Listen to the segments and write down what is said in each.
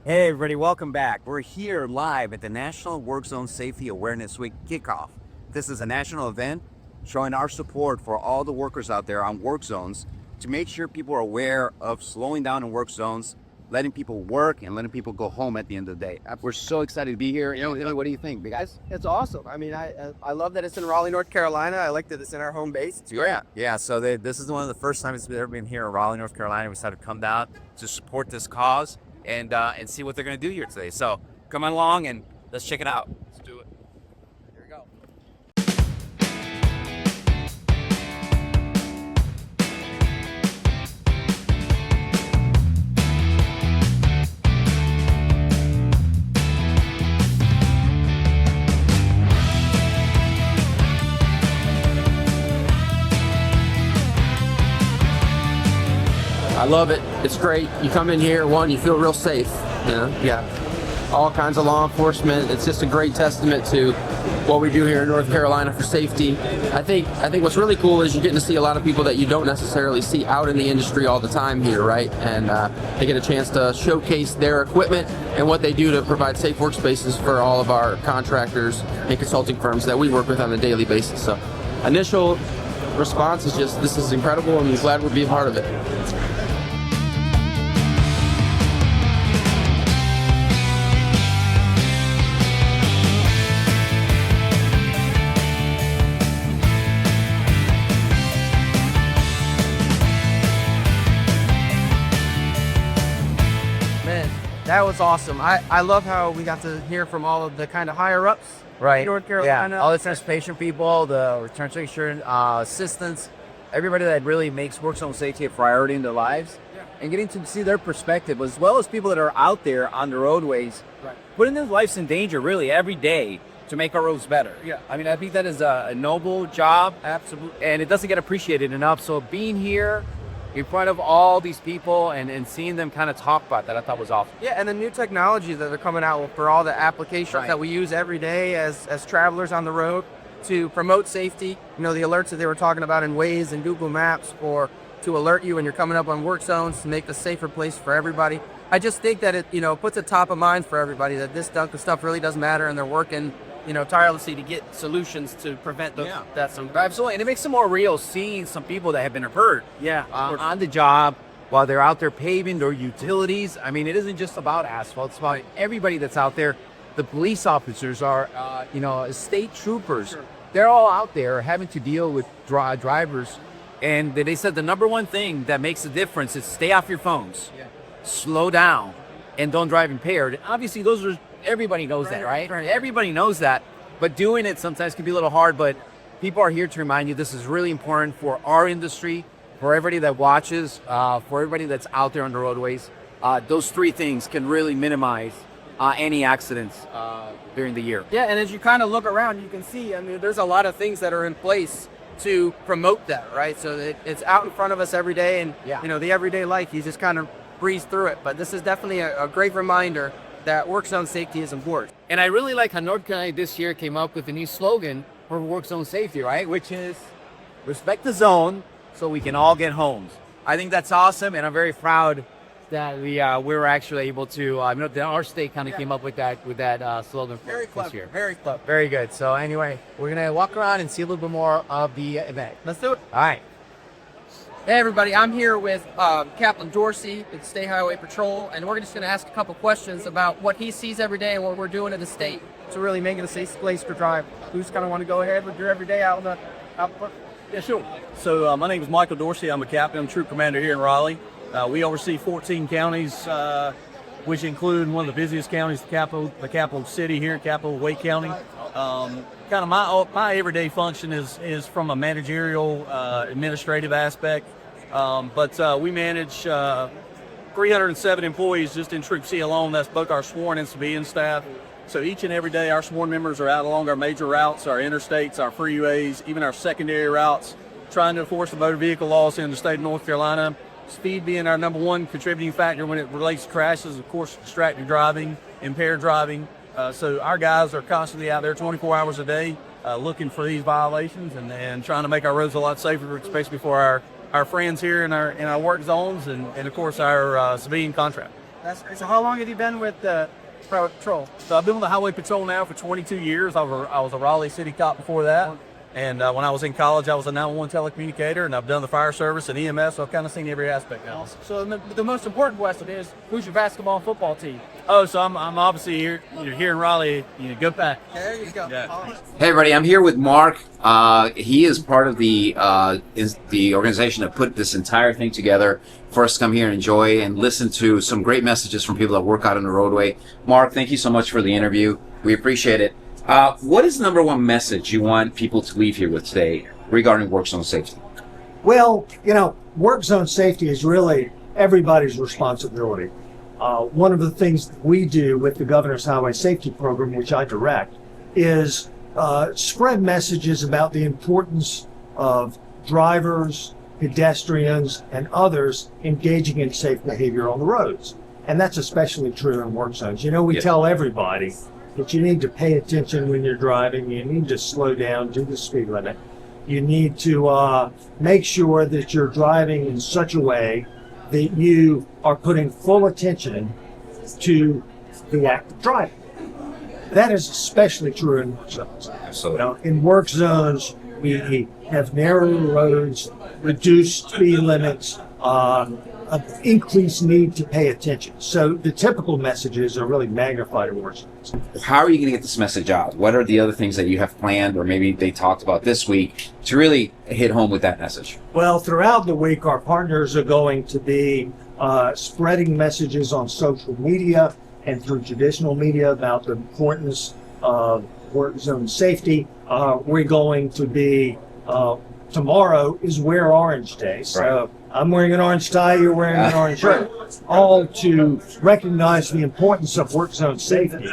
Hey everybody, welcome back. We're here live at the National Work Zone Safety Awareness Week kickoff. This is a national event showing our support for all the workers out there on work zones to make sure people are aware of slowing down in work zones, letting people work and letting people go home at the end of the day. We're so excited to be here. What do you think, big guys? It's awesome. I mean, I love that it's in Raleigh, North Carolina. I like that it's in our home base. It's great. Yeah. So this is one of the first times it's ever been here in Raleigh, North Carolina. We decided to come down to support this cause and see what they're going to do here today. So come along and let's check it out. Let's do it. Here we go. I love it. It's great. You come in here, you feel real safe. Yeah. All kinds of law enforcement. It's just a great testament to what we do here in North Carolina for safety. I think what's really cool is you're getting to see a lot of people that you don't necessarily see out in the industry all the time here, right? And they get a chance to showcase their equipment and what they do to provide safe workspaces for all of our contractors and consulting firms that we work with on a daily basis. So initial response is just, this is incredible, and I'm glad we're being part of it. That was awesome. I love how we got to hear from all of the kind of higher ups. Right. In North Carolina. Yeah. All the transportation people, the transportation assistants, everybody that really makes work zone safety a priority in their lives, and getting to see their perspective, as well as people that are out there on the roadways, putting their lives in danger really every day to make our roads better. Yeah. I mean, I think that is a noble job. Absolutely. And it doesn't get appreciated enough. So being here in front of all these people and seeing them kind of talk about that, I thought was awesome. Yeah, and the new technology that they're coming out with for all the applications that we use every day as travelers on the road to promote safety. You know, the alerts that they were talking about in Waze and Google Maps to alert you when you're coming up on work zones to make a safer place for everybody. I just think that it puts it top of mind for everybody that this stuff really does matter, and they're working tirelessly to get solutions to prevent that. Absolutely, and it makes it more real seeing some people that have been hurt on the job while they're out there paving their utilities. I mean, it isn't just about asphalt. It's about everybody that's out there. The police officers are, state troopers. Sure. They're all out there having to deal with drivers. And they said the number one thing that makes a difference is stay off your phones, slow down, and don't drive impaired. And obviously, everybody knows that, right? Everybody knows that. But doing it sometimes can be a little hard. But people are here to remind you this is really important for our industry, for everybody that watches, for everybody that's out there on the roadways. Those three things can really minimize any accidents during the year. Yeah, and as you kind of look around, you can see, I mean, there's a lot of things that are in place to promote that, right? So it's out in front of us every day, and the everyday life, you just kind of breeze through it. But this is definitely a great reminder that work zone safety is important. And I really like how North Carolina this year came up with a new slogan for work zone safety, right? Which is respect the zone so we can all get homes. I think that's awesome, and I'm very proud that we were actually able to. Our state kind of came up with that slogan Very this clever. year. Very clever. Very good. So anyway, we're gonna walk around and see a little bit more of the event. Let's do it. All right. Hey everybody, I'm here with Captain Dorsey with State Highway Patrol, and we're just going to ask a couple questions about what he sees every day and what we're doing in the state to really make it a safe place to drive. Who's kind of want to go ahead with your everyday out front? Yeah, sure. So my name is Michael Dorsey. I'm a captain, troop commander here in Raleigh. We oversee 14 counties, which include one of the busiest counties, the capital city here, Capital Wake County. Kind of my everyday function is from a managerial, administrative aspect. But we manage 307 employees just in Troop C alone. That's both our sworn and civilian staff. So each and every day, our sworn members are out along our major routes, our interstates, our freeways, even our secondary routes, trying to enforce the motor vehicle laws in the state of North Carolina. Speed being our number one contributing factor when it relates to crashes, of course, distracted driving, impaired driving. So our guys are constantly out there 24 hours a day looking for these violations and trying to make our roads a lot safer, especially for our friends here in our work zones and of course, our civilian contract. So how long have you been with the patrol? So I've been with the highway patrol now for 22 years. I was a Raleigh city cop before that. And when I was in college, I was a 911 telecommunicator, and I've done the fire service and EMS, so I've kind of seen every aspect now. So the most important question is, who's your basketball and football team? Oh, so I'm obviously here in Raleigh. Go back. There you go. Yeah. Hey everybody, I'm here with Mark. He is part of the organization that put this entire thing together for us to come here and enjoy and listen to some great messages from people that work out on the roadway. Mark, thank you so much for the interview. We appreciate it. What is the number one message you want people to leave here with today regarding work zone safety? Well, work zone safety is really everybody's responsibility. One of the things that we do with the Governor's Highway Safety Program, which I direct, is spread messages about the importance of drivers, pedestrians, and others engaging in safe behavior on the roads. And that's especially true in work zones. We tell everybody that you need to pay attention when you're driving. You need to slow down, do the speed limit. You need to make sure that you're driving in such a way that you are putting full attention to the act of driving. That is especially true in work zones. Absolutely. In work zones, we have narrower roads, reduced speed limits, increased need to pay attention. So the typical messages are really magnified in work zones. How are you going to get this message out? What are the other things that you have planned, or maybe they talked about this week, to really hit home with that message? Well, throughout the week, our partners are going to be spreading messages on social media and through traditional media about the importance of work zone safety. We're going to be, tomorrow is Wear Orange Day. So I'm wearing an orange tie, you're wearing an orange shirt, all to recognize the importance of work zone safety.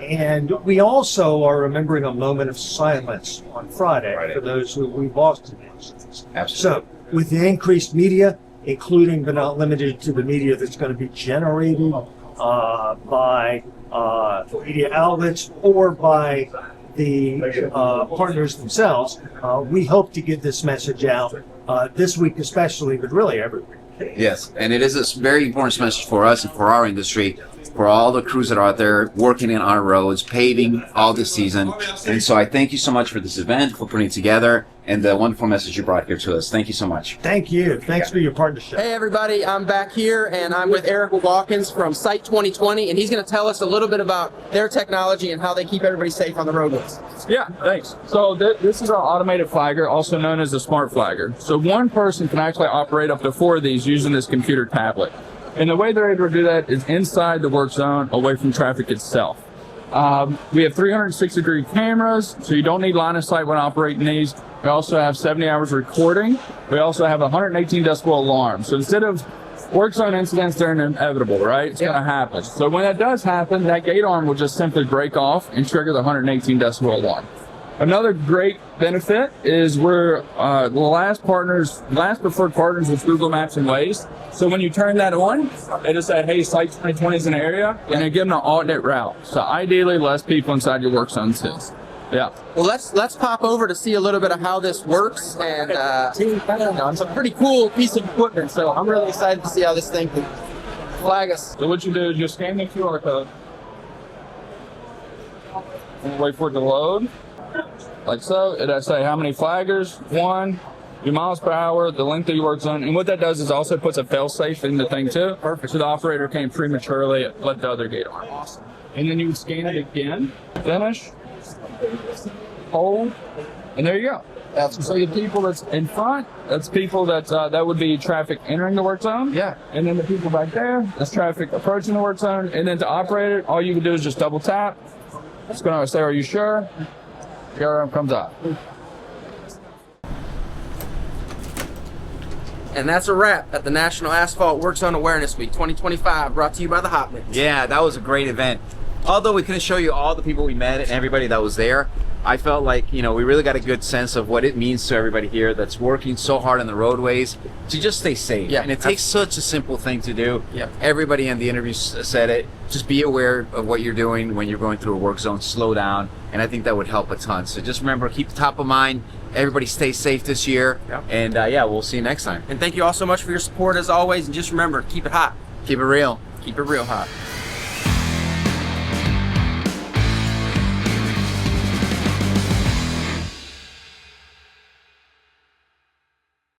And we also are remembering a moment of silence on Friday for those who we've lost in accidents. So with the increased media, including but not limited to the media that's going to be generated by media outlets or by the partners themselves, we hope to get this message out this week especially, but really every week. Yes, and it is a very important message for us and for our industry, for all the crews that are out there working in our roads, paving all this season. And so I thank you so much for this event, for putting it together, and the wonderful message you brought here to us. Thank you so much. Thank you. Thanks for your partnership. Hey everybody, I'm back here and I'm with Eric Watkins from Site 2020, and he's going to tell us a little bit about their technology and how they keep everybody safe on the roadways. Yeah, thanks. So this is our automated flagger, also known as a smart flagger. So one person can actually operate up to 4 of these using this computer tablet. And the way they're able to do that is inside the work zone, away from traffic itself. We have 360-degree cameras, so you don't need line of sight when operating these. We also have 70 hours recording. We also have a 118 decibel alarm. So instead of work zone incidents, they're inevitable, right? It's going to happen. So when that does happen, that gate arm will just simply break off and trigger the 118 decibel alarm. Another great benefit is we're the last preferred partners with Google Maps and Waze. So when you turn that on, they just say, hey, Site 2020 is in the area, and they give them an alternate route. So ideally, less people inside your work zone too. Yeah. Well, let's pop over to see a little bit of how this works, and it's a pretty cool piece of equipment. So I'm really excited to see how this thing can flag us. So what you do is just scan the QR code and wait for it to load, like so. It'll say how many flaggers, 1, your miles per hour, the length of your work zone, and what that does is also puts a fail-safe in the thing too. Perfect. So the operator can't prematurely let the other gate on. Awesome. And then you would scan it again, finish, hold, and there you go. So the people that's in front, that's people that would be traffic entering the work zone. Yeah. And then the people back there, that's traffic approaching the work zone. And then to operate it, all you can do is just double tap. It's going to say, are you sure? The alarm comes up. And that's a wrap at the National Asphalt Work Zone Awareness Week 2025, brought to you by the Hot Mix. Yeah, that was a great event. Although we couldn't show you all the people we met and everybody that was there, I felt like, we really got a good sense of what it means to everybody here that's working so hard on the roadways to just stay safe. Yeah, and it takes such a simple thing to do. Yeah. Everybody in the interview said it. Just be aware of what you're doing when you're going through a work zone. Slow down. And I think that would help a ton. So just remember, keep the top of mind. Everybody stay safe this year. Yeah. And we'll see you next time. And thank you all so much for your support as always. And just remember, keep it hot. Keep it real. Keep it real hot.